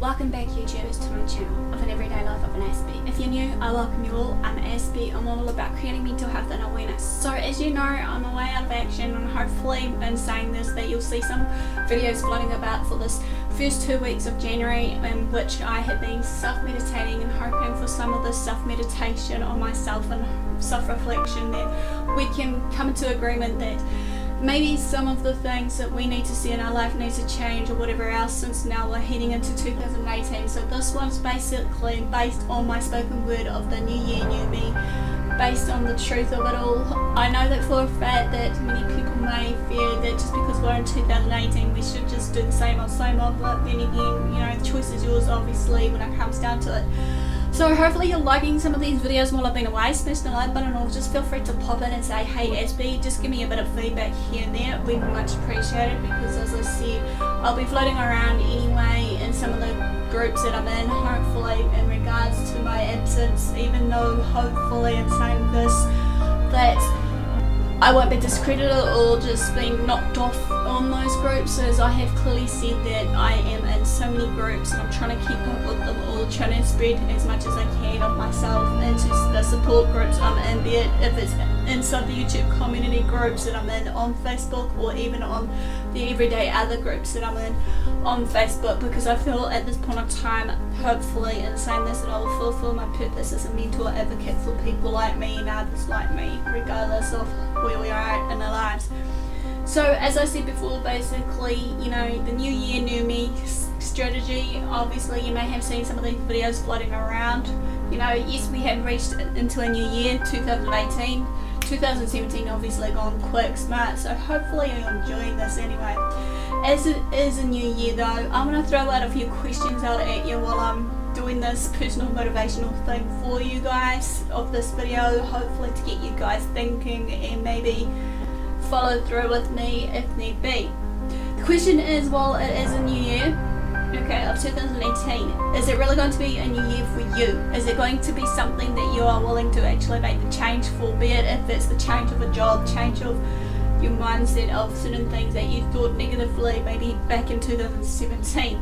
Welcome back YouTubers to my channel of an everyday life of an Aspie. If you're new, I welcome you all. I'm Aspie. I'm all about creating mental health and awareness. So as you know, I'm away out of action, and hopefully in saying this that you'll see some videos floating about for this first 2 weeks of January, in which I have been self-meditating and hoping for some of this self-meditation on myself and self-reflection that we can come into agreement that maybe some of the things that we need to see in our life need to change or whatever else, since now we're heading into 2018. So this one's basically based on my spoken word of the new year, new me, based on the truth of it all. I know that for a fact that many people may fear that just because we're in 2018 we should just do the same old, but then again, you know, the choice is yours obviously when it comes down to it. So hopefully you're liking some of these videos while I've been away. Smash the like button, or just feel free to pop in and say, hey Aspie, just give me a bit of feedback here and there. We'd much appreciate it, because as I said, I'll be floating around anyway in some of the groups that I'm in, hopefully in regards to my absence, even though hopefully in saying this that I won't be discredited or just being knocked off on those groups, as I have clearly said that I am in so many groups and I'm trying to keep up with them all, trying to spread as much as I can of myself into the support groups I'm in, be it if it's inside the YouTube community groups that I'm in on Facebook, or even on the everyday other groups that I'm in on Facebook, because I feel at this point of time, hopefully in saying this, that I will fulfill my purpose as a mentor advocate for people like me and others like me, regardless of where we are at in our lives. So as I said before, basically, you know, the new year, new me strategy, obviously you may have seen some of these videos floating around. You know, yes, we have reached into a new year, 2018. 2017 obviously gone quick, smart, so hopefully you're enjoying this anyway. As it is a new year though, I'm going to throw out a few questions out at you while I'm doing this personal motivational thing for you guys of this video, hopefully to get you guys thinking and maybe follow through with me if need be. The question is, well, it is a new year, okay, of 2018, is it really going to be a new year for you? Is it going to be something that you are willing to actually make the change for, be it if it's the change of a job, change of your mindset of certain things that you thought negatively maybe back in 2017.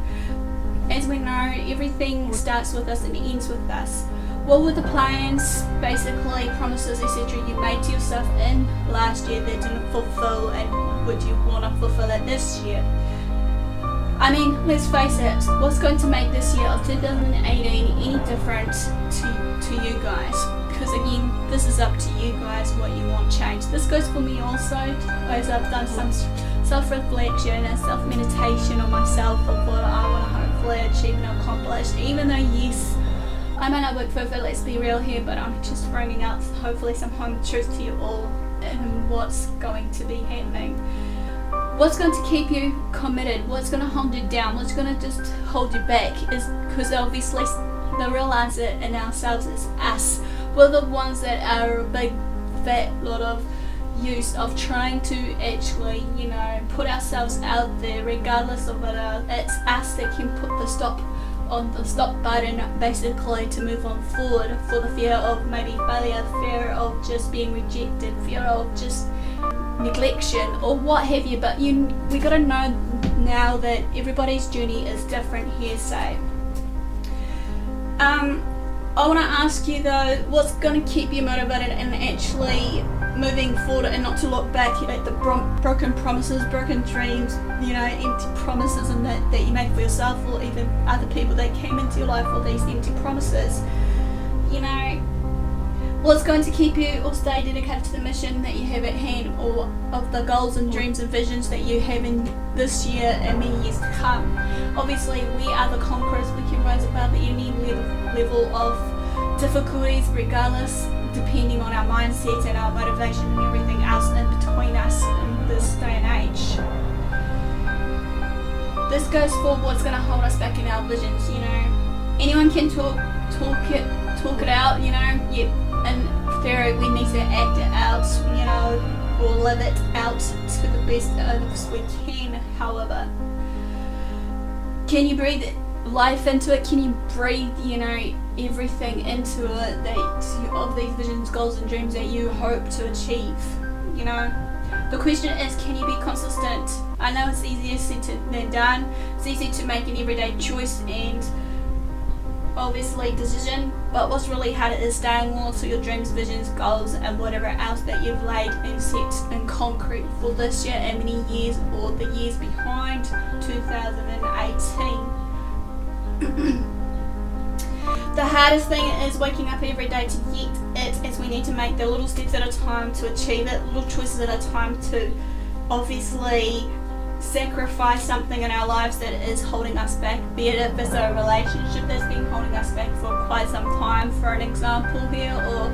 As we know, everything starts with us and ends with us. What were the plans, basically promises, etc. you made to yourself in last year that didn't fulfill, and would you want to fulfill it this year? I mean, let's face it, what's going to make this year of 2018 any different to you guys? Because again, this is up to you guys what you want changed. This goes for me also, as I've done some self-reflection and self-meditation on myself of what I want to hopefully achieve and accomplish. Even though, yes, I may not work for it, let's be real here, but I'm just bringing out hopefully some home truth to you all and what's going to be happening. What's going to keep you committed? What's going to hold you down? What's going to just hold you back? Is because obviously the realize it in ourselves is us. We're the ones that are a big fat lot of use of trying to actually, you know, put ourselves out there regardless of it. It's us that can put the stop on the stop button basically to move on forward, for the fear of maybe failure, fear of just being rejected, fear of just neglection or what have you. But we got to know now that everybody's journey is different here. Say I want to ask you though, what's going to keep you motivated and actually moving forward, and not to look back at the broken promises, broken dreams, you know, empty promises and that you made for yourself, or even other people that came into your life for these empty promises. You know, what's going to keep you or stay dedicated to the mission that you have at hand, or of the goals and dreams and visions that you have in this year and many years to come. Obviously we are the conquerors, we can rise above any level of difficulties regardless, depending on our mindset and our motivation and everything else in between us in this day and age. This goes for what's going to hold us back in our visions. You know, anyone can talk it out, you know. Yep. In theory, we need to act it out, you know, or live it out to the best as we can. However, can you breathe life into it? Can you breathe, you know, everything into it that of these visions, goals and dreams that you hope to achieve? You know, The question is, can you be consistent? I know it's easier said than done. It's easy to make an everyday choice and obviously decision, but what's really hard is staying loyal to your dreams, visions, goals, and whatever else that you've laid and set in concrete for this year and many years or the years behind 2018. The hardest thing is waking up every day to get it, as we need to make the little steps at a time to achieve it, little choices at a time to obviously sacrifice something in our lives that is holding us back, be it if it's a relationship that's been holding us back for quite some time, for an example here, or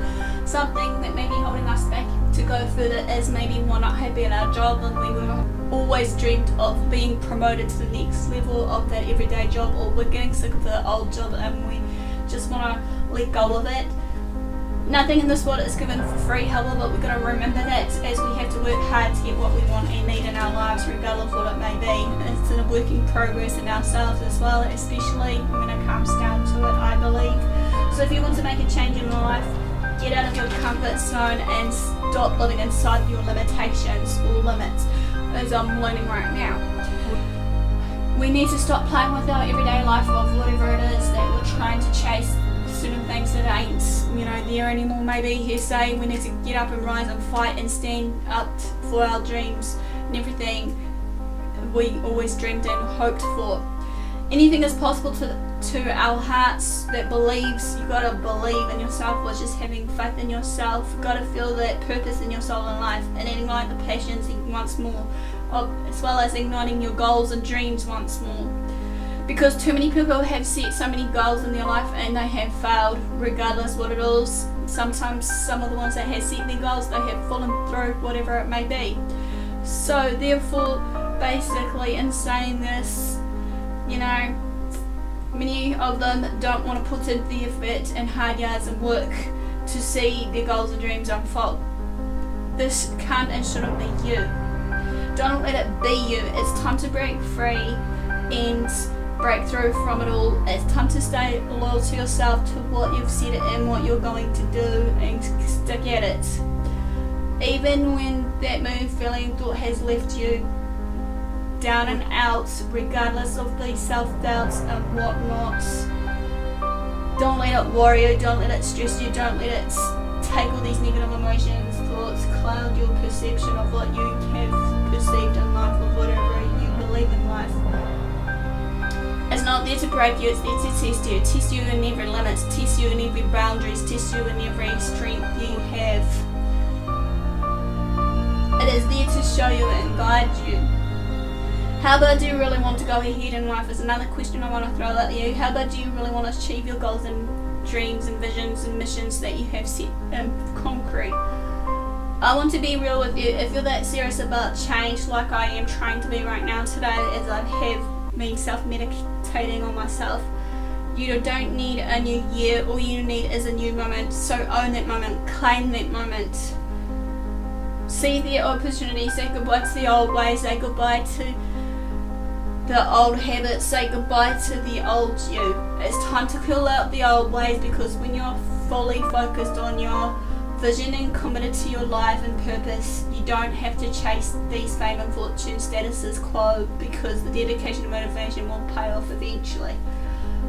something that may be holding us back to go further is maybe we're not happy at our job and we were always dreamed of being promoted to the next level of that everyday job, or we're getting sick of the old job and we just want to let go of it. Nothing in this world is given for free, however, but we've got to remember that as we have to work hard to get what we want and need in our lives, regardless of what it may be. It's a work in progress in ourselves as well, especially when it comes down to it, I believe. So if you want to make a change in life, get out of your comfort zone and stop living inside your limitations or limits, as I'm learning right now. We need to stop playing with our everyday life of whatever it is that we're trying to chase, certain things that ain't, there anymore. Maybe you say we need to get up and rise and fight and stand up for our dreams and everything we always dreamed and hoped for. Anything is possible to our hearts that believes. You gotta believe in yourself, or just having faith in yourself. You gotta feel that purpose in your soul and life, and ignite the passions once more, as well as igniting your goals and dreams once more. Because too many people have set so many goals in their life and they have failed, regardless what it is. Sometimes some of the ones that have set their goals, they have fallen through, whatever it may be. So therefore, basically in saying this, many of them don't want to put in the effort and hard yards and work to see their goals and dreams unfold. This can't and shouldn't be you. Don't let it be you. It's time to break free and break through from it all. It's time to stay loyal to yourself, to what you've said and what you're going to do, and stick at it. Even when that mood, feeling, thought has left you down and out, regardless of the self-doubts and whatnot, don't let it worry you, don't let it stress you, don't let it take all these negative emotions, thoughts, cloud your perception of what you have perceived in life, or whatever you believe in life. It's not there to break you, it's there to test you in every limit, test you in every boundaries, test you in every strength you have. It is there to show you and guide you. How bad do you really want to go ahead in life is another question I want to throw at you. How bad do you really want to achieve your goals and dreams and visions and missions that you have set in concrete? I want to be real with you. If you're that serious about change, like I am trying to be right now today, as I have been self-medicating on myself, you don't need a new year. All you need is a new moment. So own that moment, claim that moment. See the opportunity, say goodbye to the old ways, say goodbye to the old habits, say goodbye to the old you. It's time to kill out the old ways, because when you're fully focused on your vision and committed to your life and purpose, you don't have to chase these fame and fortune statuses quo, because the dedication and motivation will pay off eventually.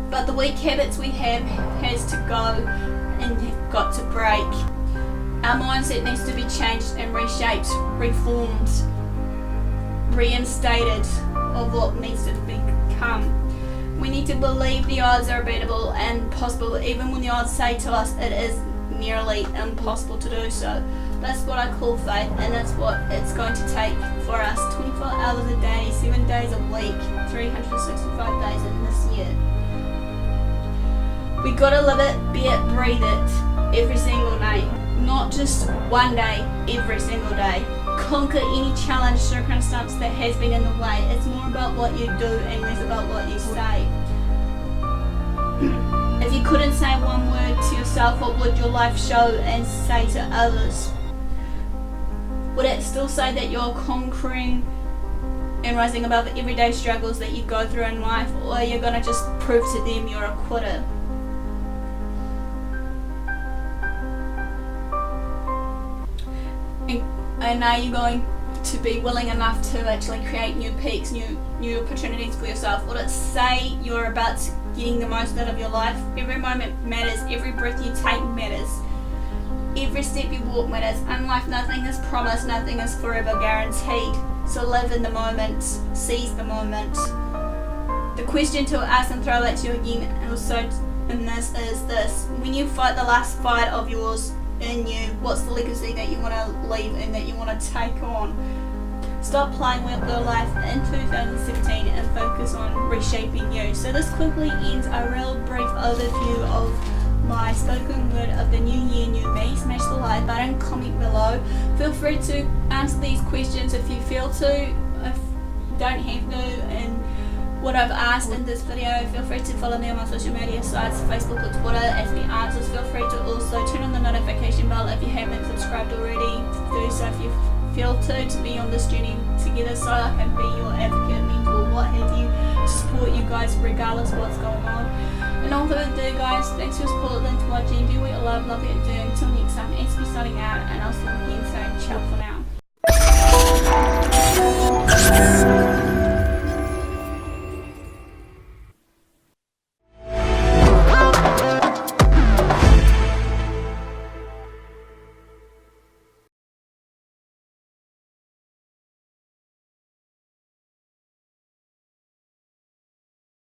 But the weak habits we have has to go and have got to break. Our mindset needs to be changed and reshaped, reformed, reinstated of what needs to become. We need to believe the odds are beatable and possible, even when the odds say to us it is nearly impossible to do so. That's what I call faith, and that's what it's going to take for us 24 hours a day, 7 days a week, 365 days in this year. We gotta live it, be it, breathe it, every single day. Not just one day, every single day. Conquer any challenge, circumstance that has been in the way. It's more about what you do and less about what you say. If you couldn't say one word to yourself, what would your life show and say to others? Would it still say that you're conquering and rising above the everyday struggles that you go through in life, or are you gonna just prove to them you're a quitter? And are you going to be willing enough to actually create new peaks, new opportunities for yourself? Would it say you're about getting the most out of your life? Every moment matters, every breath you take matters, every step you walk matters. In life, nothing is promised, nothing is forever guaranteed. So live in the moment, seize the moment. The question to ask and throw at you again also in this is this: when you fight the last fight of yours in you, what's the legacy that you want to leave and that you want to take on? Stop playing with your life in 2017 and focus on reshaping you. So this quickly ends a real brief overview of my spoken word of the new year, new me. Smash the like button, comment below. Feel free to answer these questions if you feel to. If you don't have to, and what I've asked in this video, feel free to follow me on my social media sites, Facebook or Twitter, AspieAnswers. Feel free to also turn on the notification bell if you haven't subscribed already. Do so if you feel to be on this journey together, so I can be your advocate, mentor, what have you, to support you guys regardless of what's going on. And all that I do, guys, thanks for your support, thanks for watching, do what you love it and do. Until next time, Aspie signing out, and I'll see you again soon. Ciao for now.